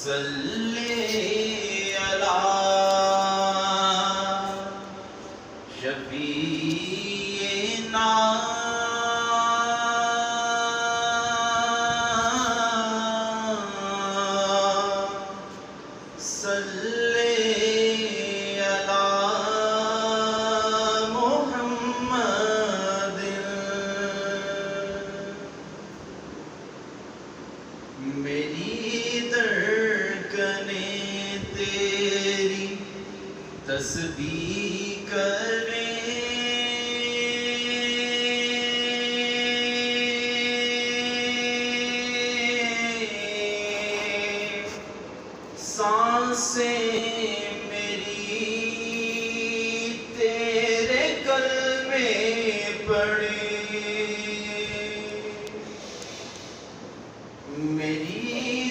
صلی علی شفیعنا صلی علی محمد میری دھڑکنیں تیری تسبیح کریں، سانسیں میری تیرے کلمے پڑھیں، میری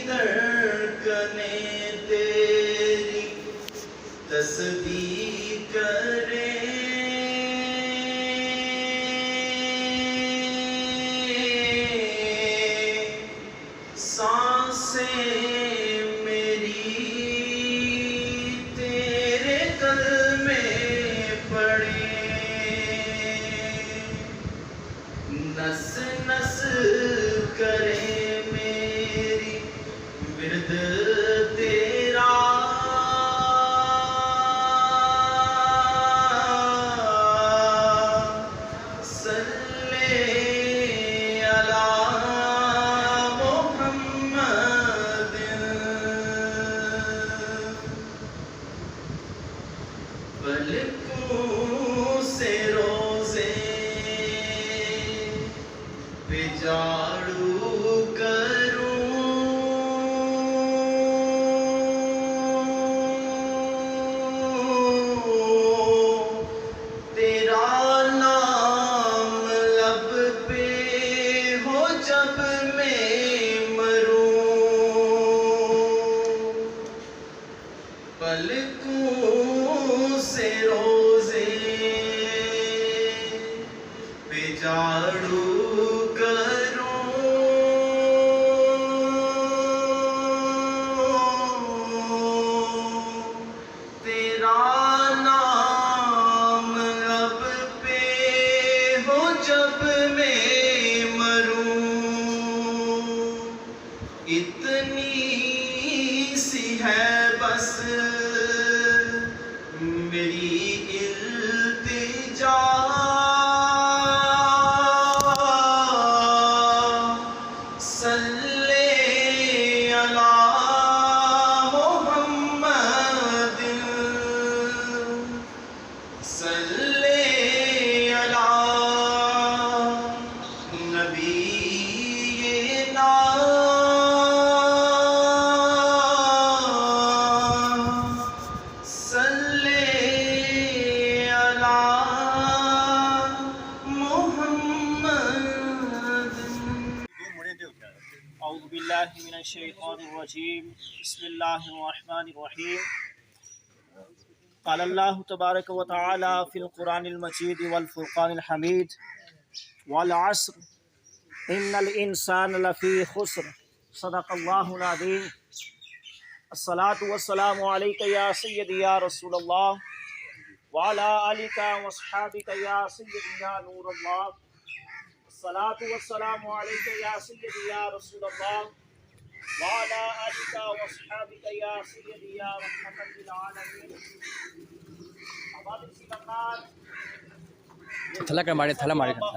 دھڑکنیں تیری تسبیح کریں، سانسیں میری تیرے کلمے پڑھیں، نس نس کرے میری ورد تیرا، صلی علی محمد پلکوں سے روزے پہ جھاڑو کروں، تیرا نام لب پہ ہو جب میں مروں، پلکوں سے روزے پہ جھاڑو جب میں مروں، اتنی سی ہے بس میری التجا، صلی علی محمد صلی علی نبینا صلی علی محمد۔ اعوذ باللہ من الشیطان الرجیم، بسم اللہ الرحمن الرحیم۔ قال اللہ تبارک و تعالی فی القرآن المجید والفرقان الحمید، والعصر ان الانسان لفی خسر، صدق اللہ العظیم۔ الصلاۃ والسلام علیک یا سیدی یا رسول اللہ، وعلی آلک واصحابک یا سیدی یا نور اللہ، الصلاۃ والسلام علیک یا سیدی یا رسول اللہ، وعلی آلک واصحابک یا سیدی یا رحمۃ للعالمین۔ ہمارے سیدکار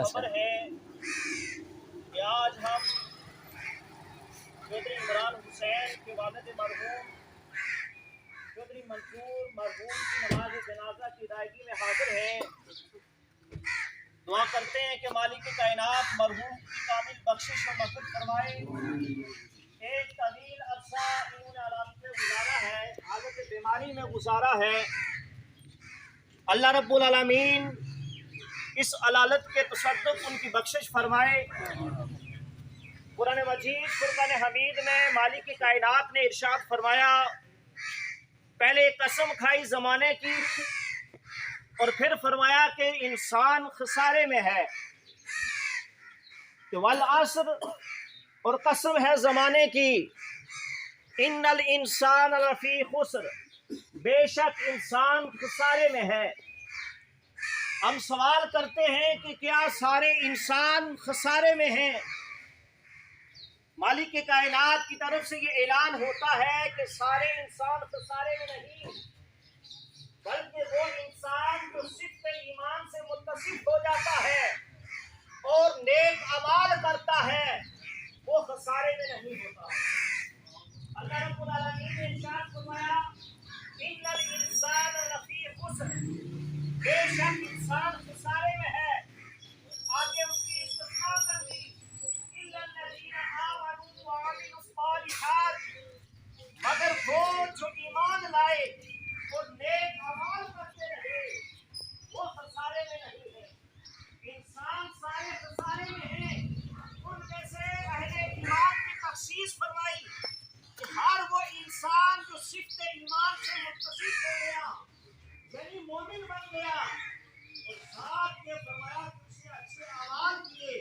خبر ہے کہ آج ہم چودھری عمران حسین کے والد مرحوم چودھری منصور مرحوم کی نماز جنازہ کی ادائیگی میں حاضر ہیں۔ دعا کرتے ہیں کہ مالک کائنات مرحوم کی کامل بخشش و مغفرت فرمائے۔ ایک طویل عرصہ انہوں نے علامت میں گزارا ہے، حالت بیماری میں گزارا ہے۔ اللہ رب العالمین اس علالت کے تصدق ان کی بخشش فرمائے۔ قرآن مجید فرقان حمید میں مالک کائنات نے ارشاد فرمایا، پہلے قسم کھائی زمانے کی اور پھر فرمایا کہ انسان خسارے میں ہے، کہ والعصر اور قسم ہے زمانے کی، ان الانسان لفی خسر، بے شک انسان خسارے میں ہے۔ ہم سوال کرتے ہیں کہ کیا سارے انسان خسارے میں ہیں؟ مالک کائنات کی طرف سے یہ اعلان ہوتا ہے کہ سارے انسان خسارے میں نہیں، بلکہ وہ انسان جو صدق ایمان سے متصف ہو جاتا ہے اور نیک اعمال کرتا ہے وہ خسارے میں نہیں ہوتا۔ اللہ رب العالمین نے ارشاد فرمایا ان الانسان لفی خسر، بے شک انسان خسارے میں ہے۔ آگے اس کی استثناء کر دی الا الذین آمنوا وعملوا الصالحات، مگر وہ جو ایمان لائے اور نیک اعمال کرتے رہے وہ خسارے میں نہیں ہے۔ انسان سارے خسارے میں ہیں۔ ان میں سے اہل ایمان کی تخصیص فرمائی کہ ہر وہ انسان جو صفت ایمان سے متصف ہو گیا، یعنی مومن بن گیا، اور ساتھ یہ فرمایا کہ اسے اچھے اعمال کیے،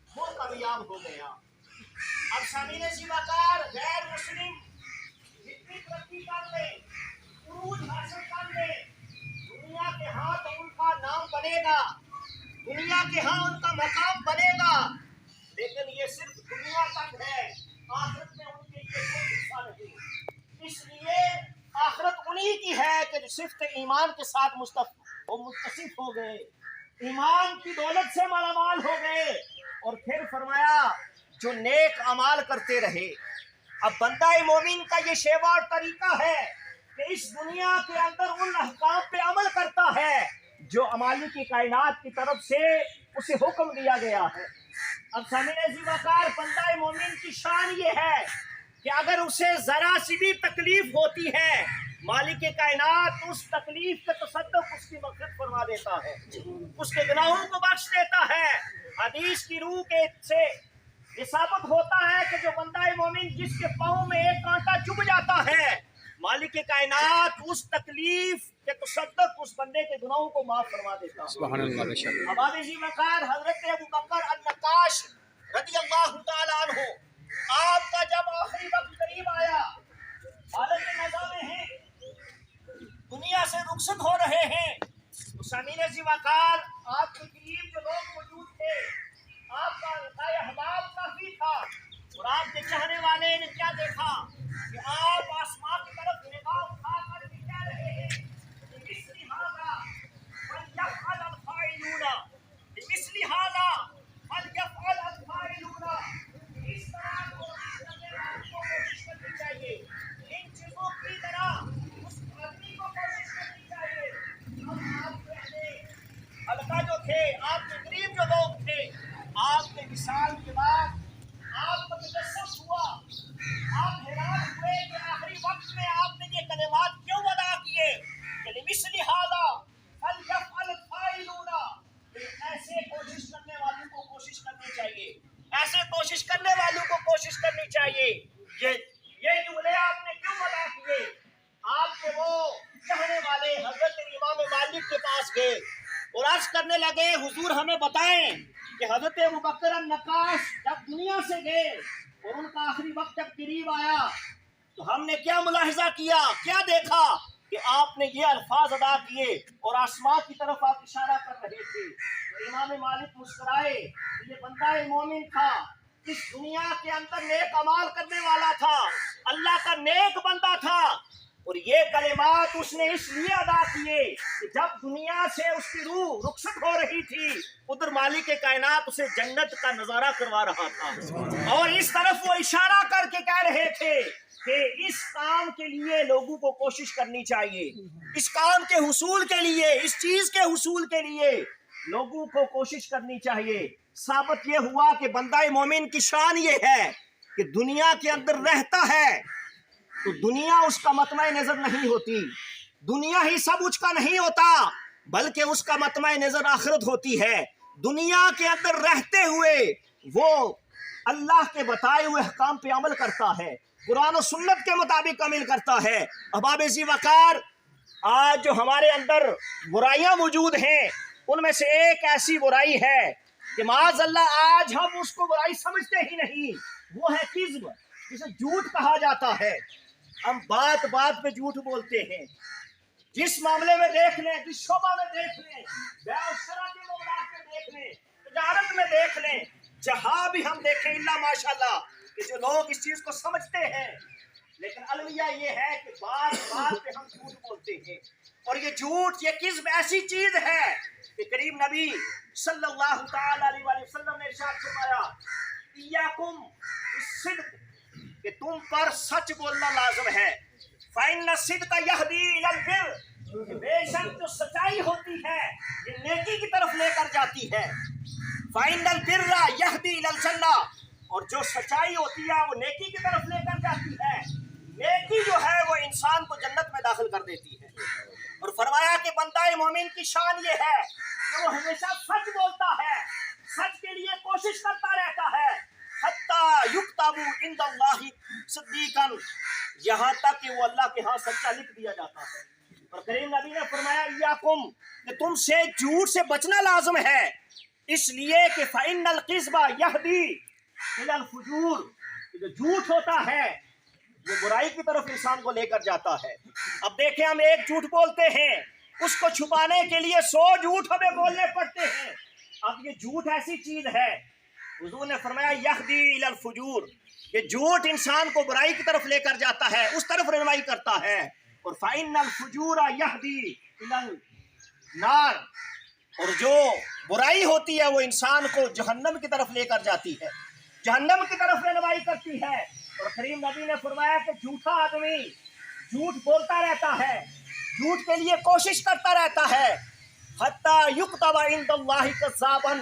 وہ کامیاب ہو گیا۔ اب سامعین زیباکار، غیر مسلم جتنی ترقی کر لے، عروج حاصل کر لے، دنیا کے ہاں تو ان کا نام بنے گا، دنیا کے ہاں ان کا مقام بنے گا، لیکن یہ صرف دنیا تک ہے، آخرت میں ان کے لیے کوئی حصہ نہیں۔ اس لیے آخرت انہی کی ہے کہ جو صفت ایمان کے ساتھ متصف ہو گئے، ایمان کی دولت سے مالا مال ہو گئے، اور پھر فرمایا جو نیک اعمال کرتے رہے۔ اب بندہ مومن کا یہ شیوہ طریقہ ہے کہ اس دنیا کے اندر ان احکام پہ عمل کرتا ہے جو مالک کی کائنات کی طرف سے اسے حکم دیا گیا ہے۔ اب سامعین زیباکار، بندہ مومن کی شان یہ ہے کہ اگر اسے ذرا سی بھی تکلیف ہوتی ہے، مالک کائنات اس تکلیف کے تصدق اس کی مغفرت فرما دیتا ہے، اس کے گناہوں کو بخش دیتا ہے۔ حدیث کی روح کے سے یہ ثابت ہوتا ہے کہ جو بندہ مومن جس کے پاؤں میں ایک کانٹا چبھ جاتا ہے، مالک کائنات اس تکلیف کے تصدق اس بندے کے گناہوں کو معاف فرما دیتا ہے۔ سبحان اللہ، بے شک۔ اباب زیباکار، حضرت ابوبکر النقاش رضی اللہ تعالیٰ عنہ، آپ کا جب آخری وقت قریب آیا، حالت نزا میں ہیں، دنیا سے رخصت ہو رہے ہیں، تو سامعین زیباکار آپ کے قریب جو لوگ موجود تھے، آپ کا القاء احباب کافی تھا، اور آپ کے چاہنے والے نے کیا دیکھا کہ آپ آسمان کی طرف نگاہ اٹھا کر بھی کہہ رہے ہیں بمثل ھذا فلیفعل الفاعلون، بمثل ھذا فلیفعل الفاعلون۔ اس طرح کوشش کرنے والوں کو کوشش کرنی چاہیے، ان چیزوں کی طرح اس آدمی کو کوشش کرنی چاہیے۔ اب آپ پہلے حلقہ جو تھے، آپ کے قریب جو لوگ تھے، آپ کے وصال کے بعد آپ کو تجسس ہوا، آپ حیران ہوئے کہ آخری وقت میں آپ نے یہ کلمات کیوں ادا کیے کہ لمثل ھذا فلیفعل الفاعلون۔ ایسے کوشش کرنے والوں کو کوشش کرنی چاہیے، ایسے کوشش کرنے والوں کو کوشش کرنی چاہیے۔ یہ جملے آپ نے کیوں ادا کیے؟ آپ کے وہ کہنے والے حضرت امام مالک کے پاس گئے اور عرض کرنے لگے حضور ہمیں بتائیں کہ حضرت ابوبکر النقاش جب دنیا سے گئے اور ان کا آخری وقت جب قریب آیا تو ہم نے کیا ملاحظہ کیا، کیا دیکھا کہ آپ نے یہ الفاظ ادا کیے اور آسمان کی طرف آپ اشارہ کر رہے تھے۔ تو امام مالک مسکرائے، یہ بندہ مومن تھا، اس دنیا کے اندر نیک اعمال کرنے والا تھا، اللہ کا نیک بندہ تھا، اور یہ کلمات اس نے اس لیے ادا کیے کہ جب دنیا سے اس کی روح رخصت ہو رہی تھی، ادھر مالک کائنات اسے جنت کا نظارہ کروا رہا تھا، اور اس طرف وہ اشارہ کر کے کہہ رہے تھے کہ اس کام کے لیے لوگوں کو کوشش کرنی چاہیے، اس کام کے حصول کے لیے، اس چیز کے حصول کے لیے لوگوں کو کوشش کرنی چاہیے۔ ثابت یہ ہوا کہ بندہ مومن کی شان یہ ہے کہ دنیا کے اندر رہتا ہے تو دنیا اس کا مطمع نظر نہیں ہوتی، دنیا ہی سب اس کا نہیں ہوتا، بلکہ اس کا مطمع نظر آخرت ہوتی ہے۔ دنیا کے اندر رہتے ہوئے وہ اللہ کے بتائے ہوئے احکام پہ عمل کرتا ہے، قرآن و سنت کے مطابق عمل کرتا ہے۔ احباب ذی وقار، آج جو ہمارے اندر برائیاں موجود ہیں ان میں سے ایک ایسی برائی ہے کہ معاذ اللہ آج ہم اس کو برائی سمجھتے ہی نہیں، وہ ہے کذب، جسے جھوٹ کہا جاتا ہے۔ ہم بات بات پہ جھوٹ بولتے ہیں، جس معاملے میں دیکھ لیں، جس شعبہ میں دیکھ لیں، بیع و شرع کے معاملات میں دیکھ لیں، تجارت میں دیکھ لیں، جہاں بھی ہم دیکھیں اللہ ماشاءاللہ کہ جو لوگ اس چیز کو سمجھتے ہیں، لیکن المیہ یہ ہے کہ بات بات پہ ہم جھوٹ بولتے ہیں۔ اور یہ جھوٹ، یہ کذب ایسی چیز ہے کہ کریم نبی صلی اللہ تعالی علیہ وآلہ وسلم نے ارشاد فرمایا ایاکم الصدق، کہ تم پر سچ بولنا لازم ہے۔ فإن الصدق یہدی الی البر، کہ بے شک جو سچائی ہوتی ہے یہ نیکی کی طرف لے کر جاتی ہے۔ فإن البر یہدی الی الجنہ، اور جو سچائی ہوتی ہے وہ نیکی کی طرف لے کر جاتی ہے۔ نیکی جو ہے وہ انسان کو جنت میں داخل کر دیتی ہے۔ اور فرمایا کہ بندہ مومن کی شان یہ ہے کہ وہ ہمیشہ سچ بولتا ہے، سچ کے لیے کوشش کرتا رہتا ہے، حتی یکتب عند اللہ صدیقا، یہاں تک کہ وہ اللہ کے ہاں سچا لکھ دیا جاتا ہے۔ اور کریم نبی نے فرمایا ایاکم، کہ تم سے جھوٹ سے بچنا لازم ہے، اس لیے کہ فإن الکذب یہدی الی الفجور، جو جھوٹ ہوتا ہے وہ برائی کی طرف انسان کو لے کر جاتا ہے۔ اب دیکھیں، ہم ایک جھوٹ بولتے ہیں، اس کو چھپانے کے لیے 100 جھوٹ ہمیں بولنے پڑتے ہیں۔ اب یہ جھوٹ ایسی چیز ہے، حضور نے فرمایا یہدی الی الفجور، کہ جھوٹ انسان کو برائی کی طرف لے کر جاتا ہے، اس طرف رہنمائی کرتا ہے۔ اور فإن الفجور یہدی الی النار، اور جو برائی ہوتی ہے وہ انسان کو جہنم کی طرف لے کر جاتی ہے، جہنم کی طرف رہنمائی کرتی ہے۔ اور کریم نبی نے فرمایا کہ جھوٹا آدمی جھوٹ بولتا رہتا ہے، جھوٹ کے لیے کوشش کرتا رہتا ہے، حتی یکتب عند اللہ کذابا،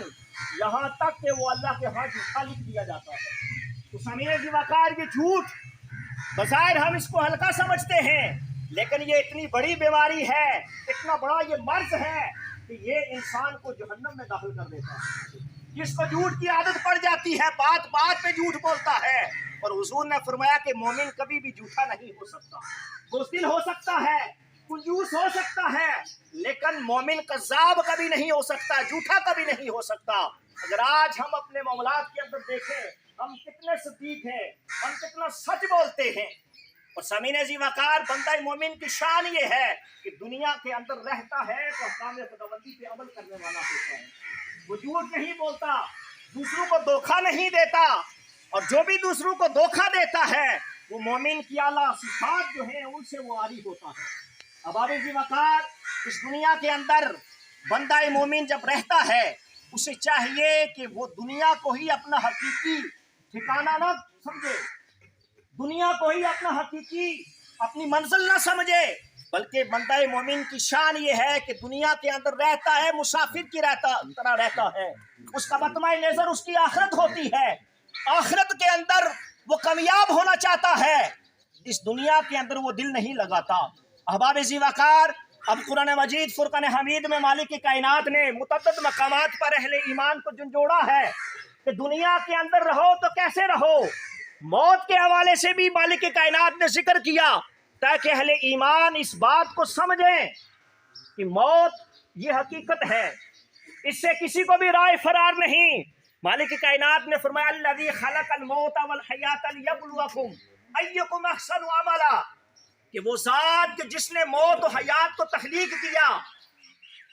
یہاں تک کہ وہ اللہ کے ہاں جھوٹا لکھ دیا جاتا ہے۔ تو سامعین ذی وقار، یہ جھوٹ بظاہر ہم اس کو ہلکا سمجھتے ہیں، لیکن یہ اتنی بڑی بیماری ہے، اتنا بڑا یہ مرض ہے کہ یہ انسان کو جہنم میں داخل کر دیتا ہے۔ جس کو جھوٹ کی عادت پڑ جاتی ہے، بات بات پہ جھوٹ بولتا ہے۔ اور حضور نے فرمایا کہ مومن کبھی بھی جھوٹا نہیں ہو سکتا، بزدل ہو سکتا ہے، کنجوس ہو سکتا ہے، لیکن مومن کذاب کبھی نہیں ہو سکتا، جھوٹا کبھی نہیں ہو سکتا۔ اگر آج ہم اپنے معاملات کے اندر دیکھیں، ہم کتنے صدیق ہیں، ہم کتنا سچ بولتے ہیں۔ اور سامعین ذی وقار، بندہ مومن کی شان یہ ہے کہ دنیا کے اندر رہتا ہے تو احکام خداوندی پہ عمل کرنے والا ہوتا ہے، وہ جھوٹ نہیں بولتا، دوسروں کو دھوکہ نہیں دیتا، اور جو بھی دوسروں کو دھوکہ دیتا ہے وہ مومن کی اعلیٰ صفات جو ہیں ان سے وہ عاری ہوتا ہے۔ اب ذی وقار، اس دنیا کے اندر بندہ مومن جب رہتا ہے، اسے چاہیے کہ وہ دنیا کو ہی اپنا حقیقی ٹھکانہ نہ سمجھے، دنیا کو ہی اپنا حقیقی اپنی منزل نہ سمجھے، بلکہ بندہ مومن کی شان یہ ہے کہ دنیا کے اندر رہتا ہے مسافر کی طرح رہتا ہے، اس کا مطمع نظر اس کی آخرت ہوتی ہے، آخرت کے اندر وہ کامیاب ہونا چاہتا ہے، اس دنیا کے اندر وہ دل نہیں لگاتا۔ احباب ذی وقار، اب قرآن مجید فرقان حمید میں مالک کائنات نے متعدد مقامات پر اہل ایمان کو جھنجھوڑا ہے کہ دنیا کے اندر رہو تو کیسے رہو۔ موت کے حوالے سے بھی مالک کائنات نے ذکر کیا تاکہ اہل ایمان اس بات کو سمجھیں کہ موت یہ حقیقت ہے، اس سے کسی کو بھی رائے فرار نہیں۔ مالک کائنات نے فرمایا الذی خلق الموت والحیات لیبلوکم ایکم احسن عملا، کہ وہ ذات کہ جس نے موت و حیات کو تخلیق کیا،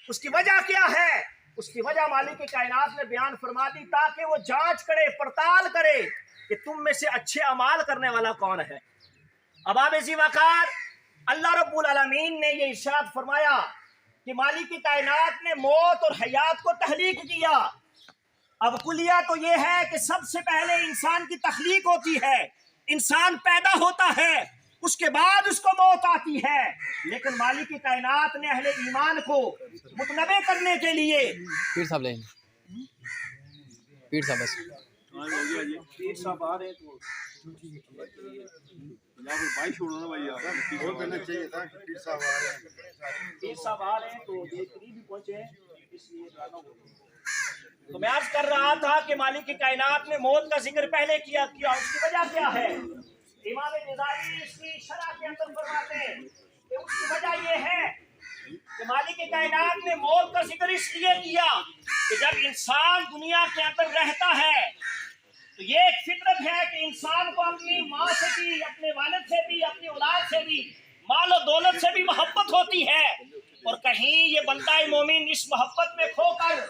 اس کی وجہ کیا ہے؟ اس کی وجہ مالک کائنات نے بیان فرما دی تاکہ وہ جانچ کرے، پڑتال کرے کہ تم میں سے اچھے اعمال کرنے والا کون ہے۔ احباب ذی وقار، اللہ رب العالمین نے یہ ارشاد فرمایا کہ مالک کائنات نے موت اور حیات کو تخلیق کیا۔ اب کلیہ تو یہ ہے کہ سب سے پہلے انسان کی تخلیق ہوتی ہے، انسان پیدا ہوتا ہے، اس کے بعد اس کو موت آتی ہے، لیکن مالک کائنات نے اہل ایمان کو متنبع کرنے کے لیے پیر صاحب لیں پیر صاحب بس پیر صاحب آ رہے تو پیر صاحب آ رہے ہیں تو یہ قریب ہی پہنچے ہیں، اس لیے تو میں عرض کر رہا تھا کہ مالک کائنات نے موت کا ذکر پہلے کیا، اس کی وجہ کیا ہے؟ امام نظامی اس کی شرح کے اندر فرماتے ہیں کہ اس کی وجہ یہ ہے کہ مالک کائنات نے موت کا ذکر اس لیے کیا کہ جب انسان دنیا کے اندر رہتا ہے تو یہ ایک فطرت ہے کہ کہ انسان کو اپنی ماں سے بھی، اپنے والد سے بھی، اپنی اولاد سے بھی، مال و دولت سے بھی محبت ہوتی ہے، اور کہیں یہ بندہ مومن اس محبت میں کھو کر،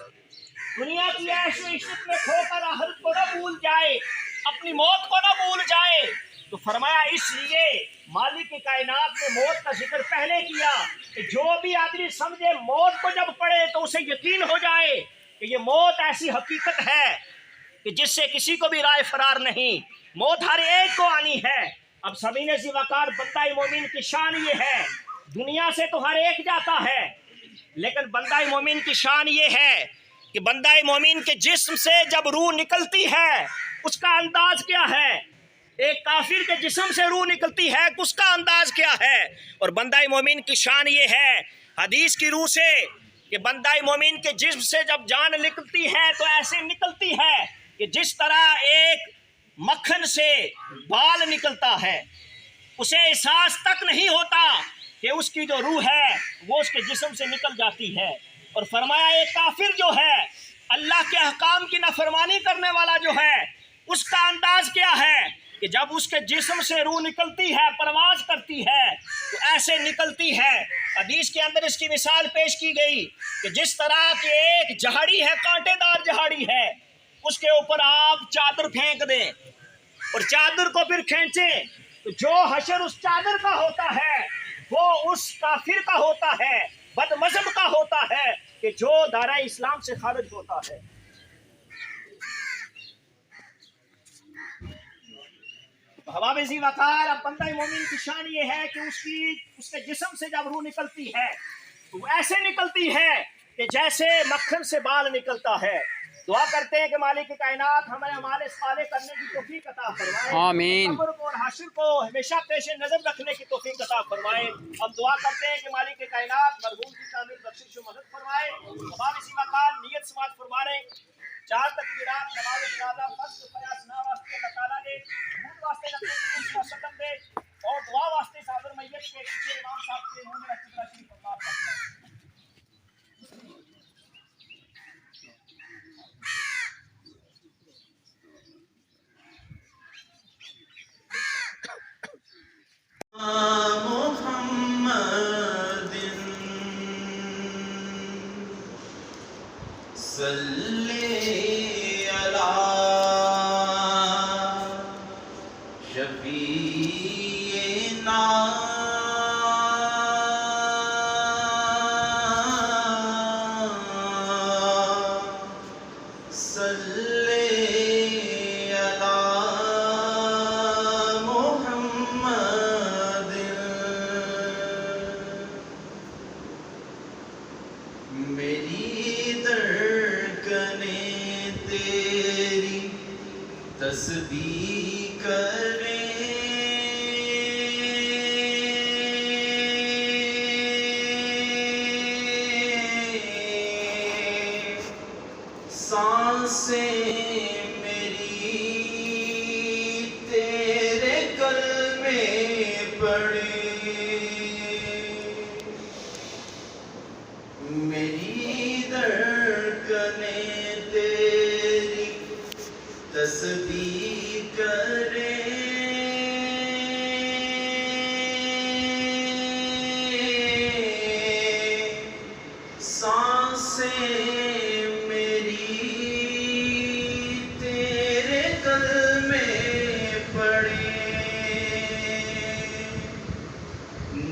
دنیا کی عیش و عشرت میں کھو کر آخرت کو نہ بھول جائے، اپنی موت کو نہ بھول جائے، تو فرمایا اس لیے مالک کائنات نے موت کا ذکر پہلے کیا کہ جو بھی آدمی سمجھے موت کو جب پڑھے تو اسے یقین ہو جائے کہ یہ موت ایسی حقیقت ہے کہ جس سے کسی کو بھی رائے فرار نہیں، موت ہر ایک کو آنی ہے۔ اب سمین ذی وقار بندہ مومن کی شان یہ ہے، دنیا سے تو ہر ایک جاتا ہے، لیکن بندہ مومن کی شان یہ ہے کہ بندہ مومن کے جسم سے جب روح نکلتی ہے اس کا انداز کیا ہے، ایک کافر کے جسم سے روح نکلتی ہے اس کا انداز کیا ہے، اور بندہ مومن کی شان یہ ہے حدیث کی روح سے کہ بندہ مومن کے جسم سے جب جان نکلتی ہے تو ایسے نکلتی ہے کہ جس طرح ایک مکھن سے بال نکلتا ہے، اسے احساس تک نہیں ہوتا کہ اس کی جو روح ہے وہ اس کے جسم سے نکل جاتی ہے۔ اور فرمایا ایک کافر جو ہے، اللہ کے احکام کی نافرمانی کرنے والا جو ہے، اس کا انداز کیا ہے کہ جب اس کے جسم سے روح نکلتی ہے، پرواز کرتی ہے تو ایسے نکلتی ہے۔ حدیث کے اندر اس کی مثال پیش کی گئی کہ جس طرح کہ ایک جھاڑی ہے، کانٹے دار جھاڑی ہے، اس کے اوپر آپ چادر پھینک دیں اور چادر کو پھر کھینچیں تو جو حشر اس چادر کا ہوتا ہے وہ اس کافر کا ہوتا ہے، بد مذہب کا ہوتا ہے کہ جو دائرہ اسلام سے خارج ہوتا ہے۔ حباب ذی وقار اب بندہ مومن کی شان یہ ہے کہ اس کے جسم سے جب روح نکلتی ہے تو وہ ایسے نکلتی ہے کہ جیسے مکھن سے بال نکلتا ہے۔ دعا کرتے ہیں کہ مالک کائنات ہمیں اعمال صالح کرنے کی توفیق عطا فرمائے، آمین۔ قبر کو اور حشر کو ہمیشہ پیش نظر رکھنے کی توفیق عطا فرمائے۔ ہم دعا کرتے ہیں کہ مالک کائنات مرحوم کی تعمیر بخشش و مدد فرمائے۔ حباب ذی وقار نیت سماعت فرما رہے ہیں، 4 تکبیرات نماز جنازہ فرض فیاض نا واسطے اللہ تعالیٰ نے خود واسطے نبی کریم صلی اللہ علیہ وسلم دے اور دعا واسطے صابر میت کے پیچھے امام صاحب کے منہ میں رکھ شریف فرما کرتے ہیں۔ محمد صلی علی شفیعنا میری دھڑکنیں تیری تسبیح کریں، سانسیں میری تیرے کلمے پڑھیں، میری دھڑکنیں تیری تسبیح کریں، سانسیں میری تیرے کلمے پڑھیں،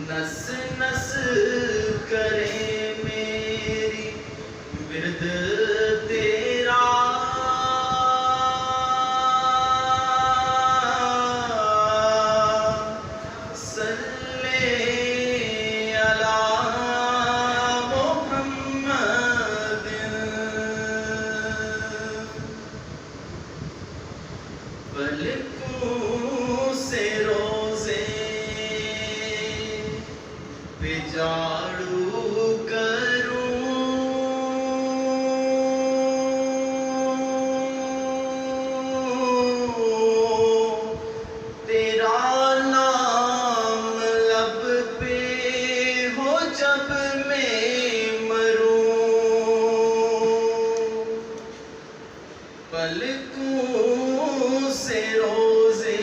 نس نس کرے ورد تیرا، صلی علی محمد، پلکوں سے روزے پہ جھاڑو کروں، جب میں مروں، پلکوں سے روزے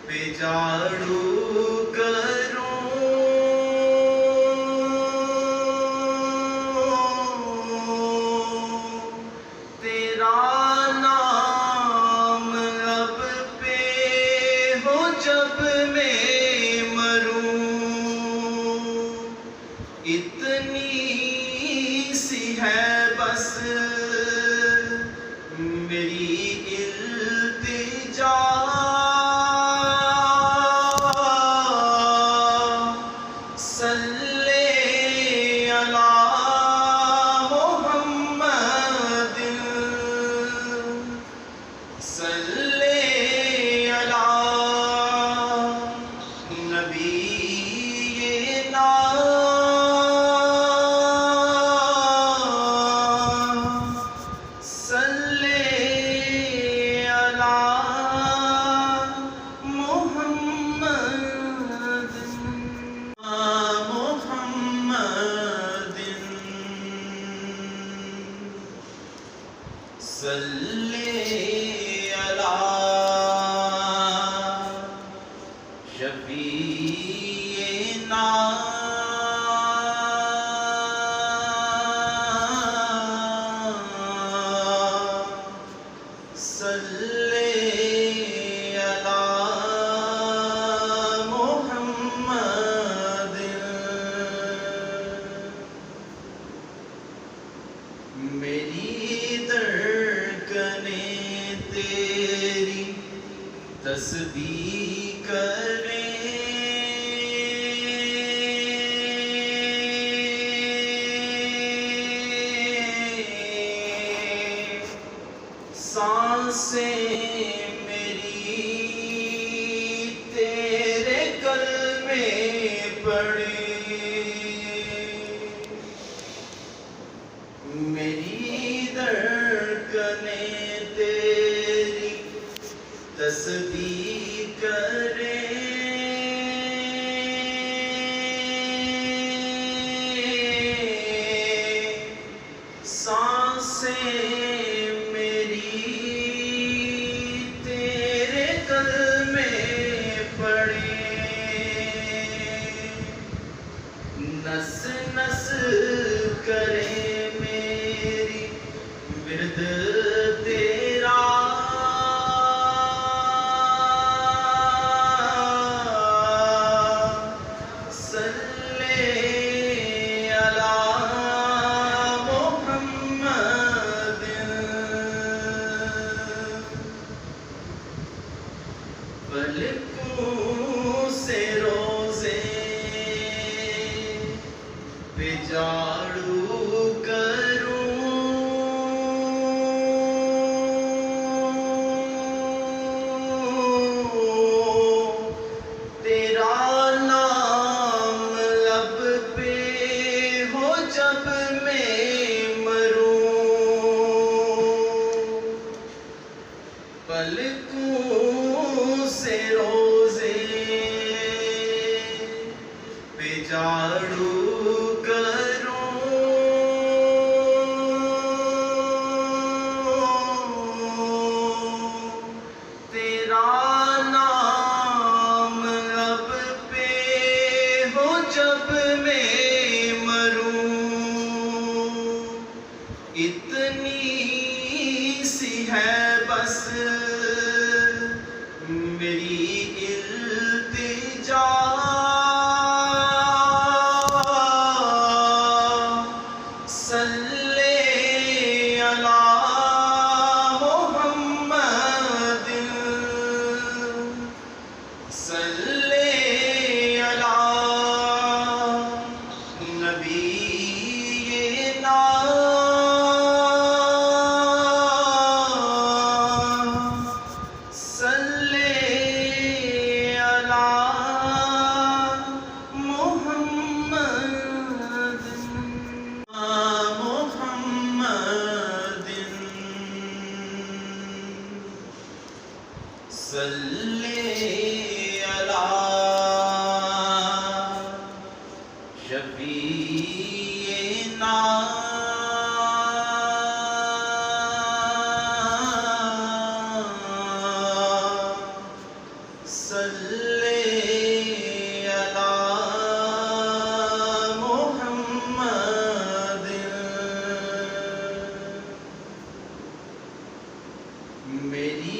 پہ جھاڑو اتنی سی ہے بس میری التجا صلی علی محمد صلی علی نبینا صلی علی شفیعنا صلی علی محمد میری تیری تسبیح کریں سانسیں میری تیرے کلمے پڑھیں میری دھڑکنیں تیری تسبیح کریں سانسیں میری تیرے کلمے پڑھیں نس نس کریں میری ورد تیرا صلی علی محمد پلکوں سے روزے پہ جھاڑو کروں تیرا نام لب پہ ہو جب میں مروں پلکوں سے روزے پہ جھاڑو اتنی سی ہے بس میری التجا صلی علی محمد صلی علی نبینا صلی علی شفیعنا میری